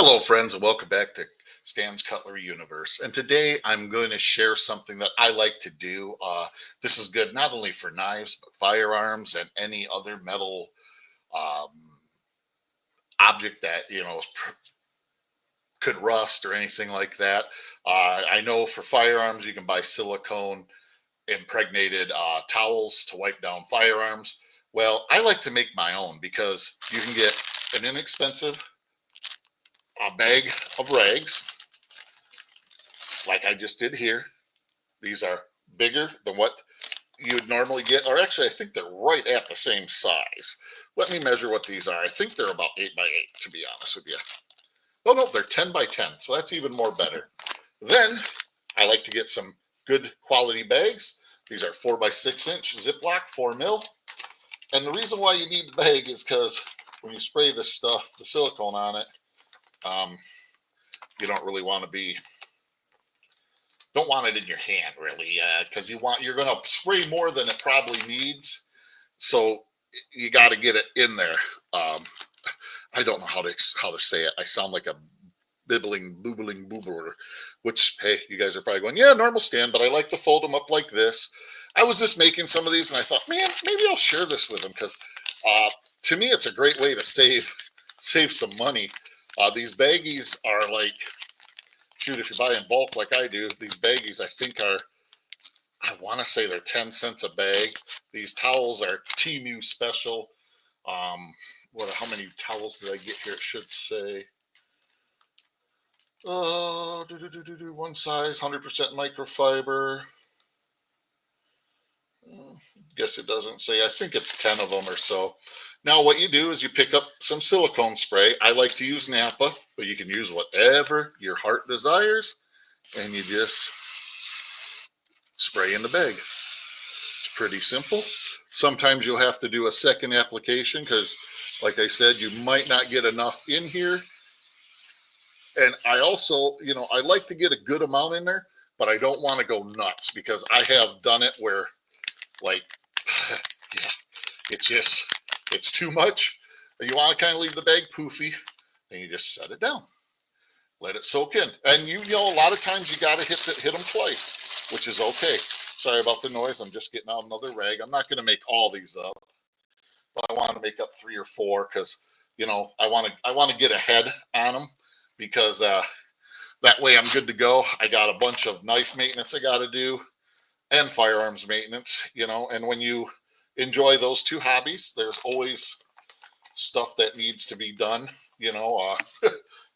Hello, friends, and welcome back to Stan's Cutlery Universe. And today I'm going to share something that I like to do. This is good not only for knives, but firearms and any other metal um, object that, could rust or anything like that. I know for firearms, you can buy silicone impregnated towels to wipe down firearms. Well, I like to make my own because you can get an inexpensive bag of rags like I just did here. These are bigger than what you would normally get, or actually, I think they're right at the same size. Let me measure what these are. I think they're about 8 by 8, to be honest with you. Oh, no, they're 10 by 10, so that's even more better. Then I like to get some good quality bags. These are 4 by 6 inch Ziploc, 4 mil. And the reason why you need the bag is because when you spray this stuff, the silicone on it, you don't really want to be don't want it in your hand really, because you're going to spray more than it probably needs, so you got to get it in there. I don't know how to say it. I sound like a bibbling boobling boober, which, hey, you guys are probably going, yeah, normal Stan, but I like to fold them up like this. I was just making some of these and I thought, man, maybe I'll share this with them because to me it's a great way to save some money. These baggies are like, shoot, if you buy in bulk like I do, these baggies I think are, I want to say they're 10 cents a bag. These towels are Temu special. How many towels did I get here? It should say one size, 100% microfiber. Guess it doesn't say. I think it's 10 of them or so. Now what you do is you pick up some silicone spray. I like to use Napa, but you can use whatever your heart desires, and you just spray in the bag. It's pretty simple. Sometimes you'll have to do a second application because, like I said, you might not get enough in here. And I also, I like to get a good amount in there, but I don't want to go nuts because I have done it where, like, yeah, it's too much. You want to kind of leave the bag poofy, and you just set it down, let it soak in. And a lot of times you got to hit them twice, which is okay. Sorry about the noise. I'm just getting out another rag. I'm not going to make all these up, but I want to make up 3 or 4 because I want to get ahead on them because that way I'm good to go. I got a bunch of knife maintenance I got to do and firearms maintenance, and when you enjoy those two hobbies, there's always stuff that needs to be done. If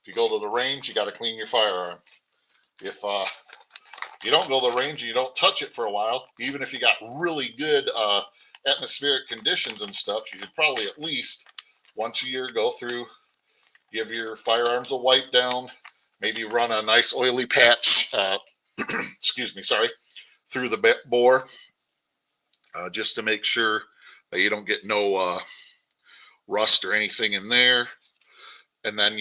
you go to the range, you got to clean your firearm. If you don't go to the range and you don't touch it for a while, even if you got really good atmospheric conditions and stuff, you should probably at least once a year go through, give your firearms a wipe down, maybe run a nice oily patch, through the bore, just to make sure that you don't get no rust or anything in there. And then,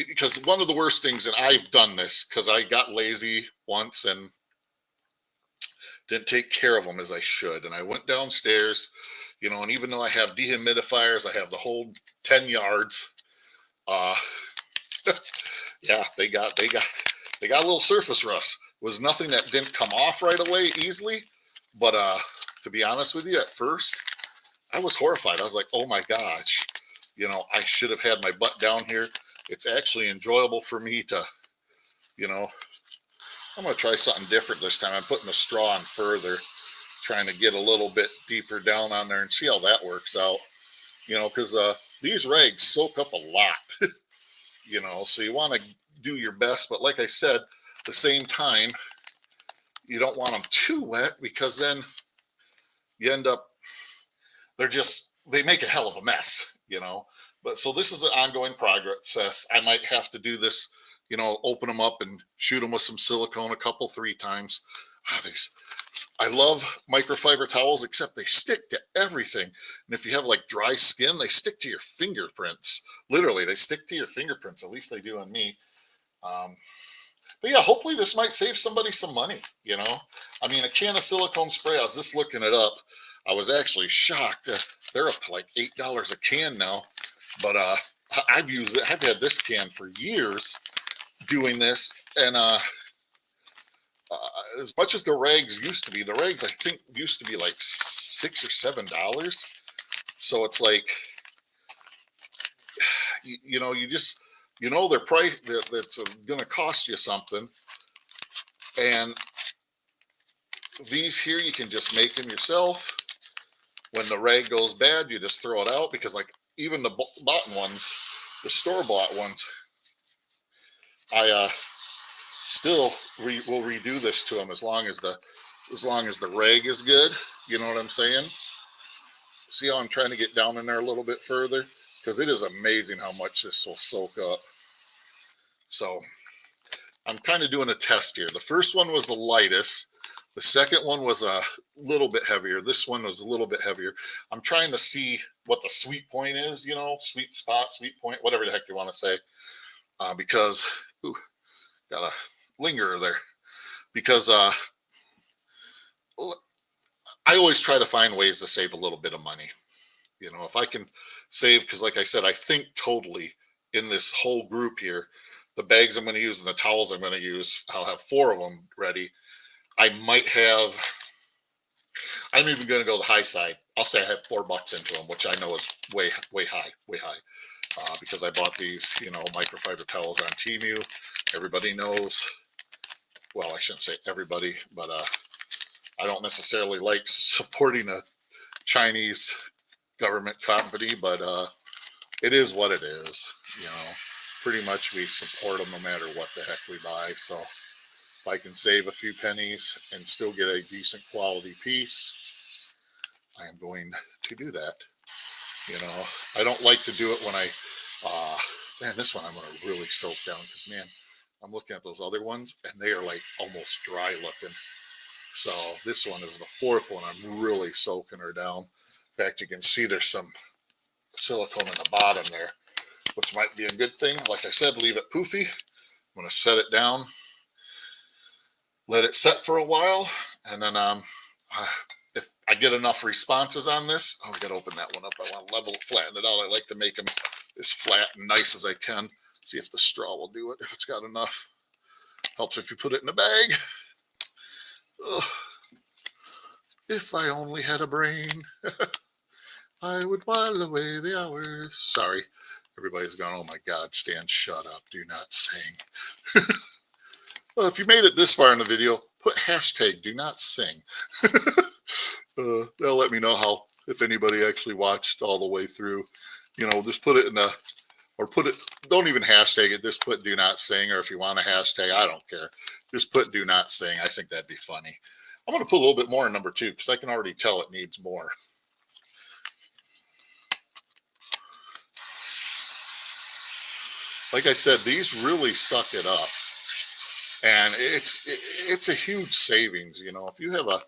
because one of the worst things, and I've done this because I got lazy once and didn't take care of them as I should. And I went downstairs, and even though I have dehumidifiers, I have the whole 10 yards. Yeah, they got a little surface rust. It was nothing that didn't come off right away easily. But to be honest with you, at first, I was horrified. I was like, oh my gosh, I should have had my butt down here. It's actually enjoyable for me to, I'm going to try something different this time. I'm putting the straw on further, trying to get a little bit deeper down on there and see how that works out. Because these rags soak up a lot, so you want to do your best. But like I said, at the same time, you don't want them too wet because then you end up, they make a hell of a mess, But so this is an ongoing process. I might have to do this, open them up and shoot them with some silicone 3 times. I love microfiber towels, except they stick to everything. And if you have like dry skin, they stick to your fingerprints. Literally, they stick to your fingerprints. At least they do on me. But yeah, hopefully this might save somebody some money, I mean, a can of silicone spray, I was just looking it up. I was actually shocked. They're up to like $8 a can now. But I've used it. I've had this can for years doing this, and as much as the rags used to be, the rags I think used to be like $6 or $7. So it's like, you know, you just, you know, their price that's going to cost you something. And these here, you can just make them yourself. When the rag goes bad, you just throw it out, because like even the bought ones, the store-bought ones, I still will redo this to them as long as the rag is good. You know what I'm saying? See how I'm trying to get down in there a little bit further, because it is amazing how much this will soak up. So I'm kind of doing a test here. The first one was the lightest. The second one was a little bit heavier. This one was a little bit heavier. I'm trying to see what the sweet point is, you know, sweet spot, sweet point, whatever the heck you want to say. Because, ooh, got a lingerer there. Because I always try to find ways to save a little bit of money. You know, if I can save, because like I said, I think totally in this whole group here, the bags I'm going to use and the towels I'm going to use, I'll have 4 of them ready. I might have, I'm even going to go the high side. I'll say I have $4 into them, which I know is way high, because I bought these, you know, microfiber towels on Temu. Everybody knows, well, I shouldn't say everybody, but I don't necessarily like supporting a Chinese government company, but it is what it is. You know, pretty much we support them no matter what the heck we buy. So if I can save a few pennies and still get a decent quality piece, I am going to do that. You know, I don't like to do it when man, this one I'm going to really soak down, because, man, I'm looking at those other ones and they are like almost dry looking. So this one is the 4th one. I'm really soaking her down. In fact, you can see there's some silicone in the bottom there, which might be a good thing. Like I said, leave it poofy. I'm going to set it down, let it set for a while, and then if I get enough responses on this, oh, I got to open that one up. I want to level it, flatten it out. I like to make them as flat and nice as I can. See if the straw will do it, if it's got enough. Helps if you put it in a bag. Ugh. If I only had a brain, I would while away the hours. Sorry, everybody's gone, oh my God, Stan, shut up. Do not sing. Well, if you made it this far in the video, put hashtag do not sing. They'll let me know if anybody actually watched all the way through. You know, just put it in don't even hashtag it, just put do not sing, or if you want a hashtag, I don't care. Just put do not sing. I think that'd be funny. I'm going to put a little bit more in number 2, because I can already tell it needs more. Like I said, these really suck it up. And it's a huge savings. You know, if you have a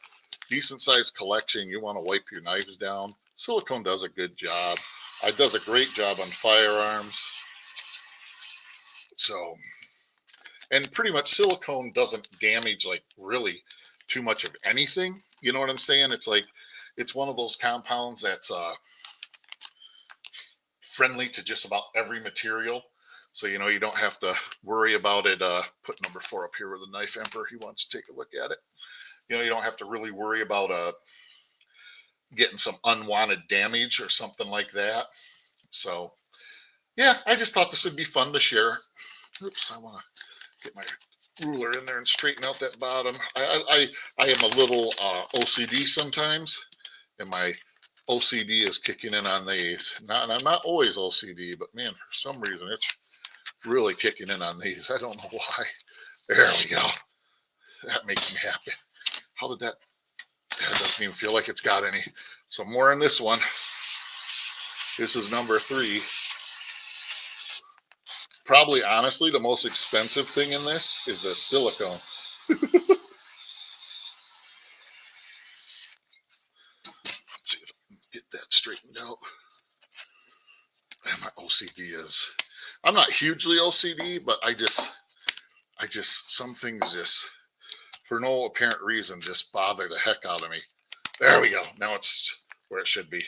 decent sized collection, you want to wipe your knives down, Silicone does a good job. It does a great job on firearms. So, and pretty much Silicone doesn't damage like really too much of anything. You know what I'm saying? It's like, it's one of those compounds that's friendly to just about every material. So, you know, you don't have to worry about it. Put number 4 up here with the knife emperor. He wants to take a look at it. You know, you don't have to really worry about getting some unwanted damage or something like that. So, yeah, I just thought this would be fun to share. Oops, I want to get my ruler in there and straighten out that bottom. I am a little OCD sometimes, and my OCD is kicking in on these. And I'm not always OCD, but man, for some reason, it's really kicking in on these. I don't know why. There we go. That makes me happy. How did that? That doesn't even feel like it's got any. So more on this one. This is number 3. Probably, honestly, the most expensive thing in this is the silicone. Let's see if I can get that straightened out. And my OCD is, I'm not hugely OCD, but I just, some things just, for no apparent reason, just bother the heck out of me. There we go. Now it's where it should be.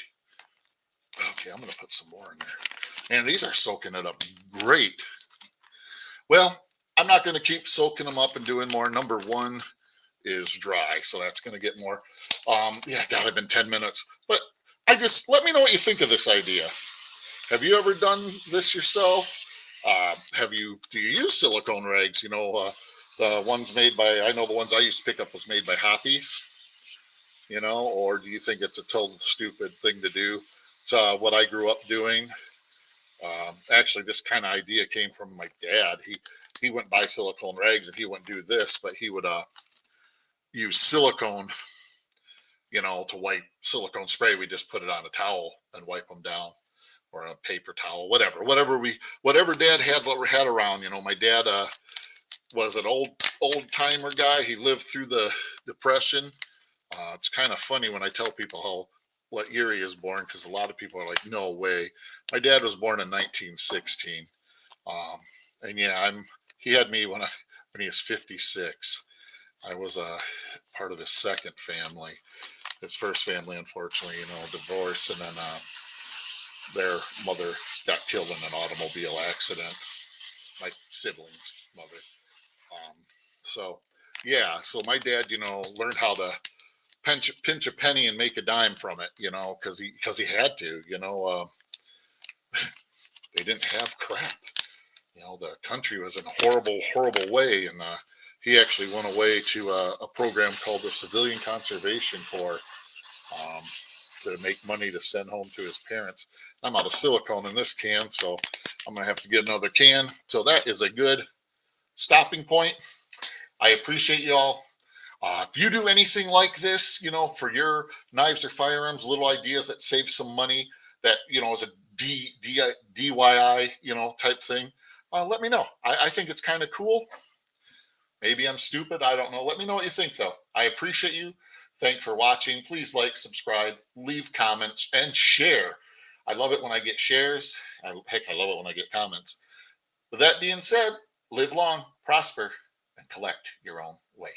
Okay, I'm going to put some more in there. And these are soaking it up great. Well, I'm not going to keep soaking them up and doing more. Number one is dry, so that's going to get more. Yeah, God, I've been 10 minutes. But I just, let me know what you think of this idea. Have you ever done this yourself? Do you use silicone rags? The ones made by, I know the ones I used to pick up was made by Hoppies, or do you think it's a total stupid thing to do? It's what I grew up doing. Actually, this kind of idea came from my dad. He wouldn't buy silicone rags and he wouldn't do this, but he would use silicone, to wipe silicone spray. We just put it on a towel and wipe them down, or a paper towel, whatever dad had around. My dad was an old timer guy. He lived through the Depression. It's kind of funny when I tell people what year he was born, because a lot of people are like, no way. My dad was born in 1916. And yeah, he had me when he was 56. I was part of his second family. His first family, unfortunately, divorced, and then their mother got killed in an automobile accident. My siblings' mother. So yeah, so my dad, learned how to pinch a penny and make a dime from it, because he had to, they didn't have crap. The country was in a horrible way, and he actually went away to a program called the Civilian Conservation Corps, to make money to send home to his parents. I'm out of silicone in this can, so I'm gonna have to get another can. So that is a good stopping point. I appreciate y'all. If you do anything like this, for your knives or firearms, little ideas that save some money, that is a DIY, type thing, let me know. I think it's kind of cool. Maybe I'm stupid. I don't know. Let me know what you think, though. I appreciate you. Thanks for watching. Please like, subscribe, leave comments, and share. I love it when I get shares. Heck, I love it when I get comments. With that being said, live long, prosper, and collect your own way.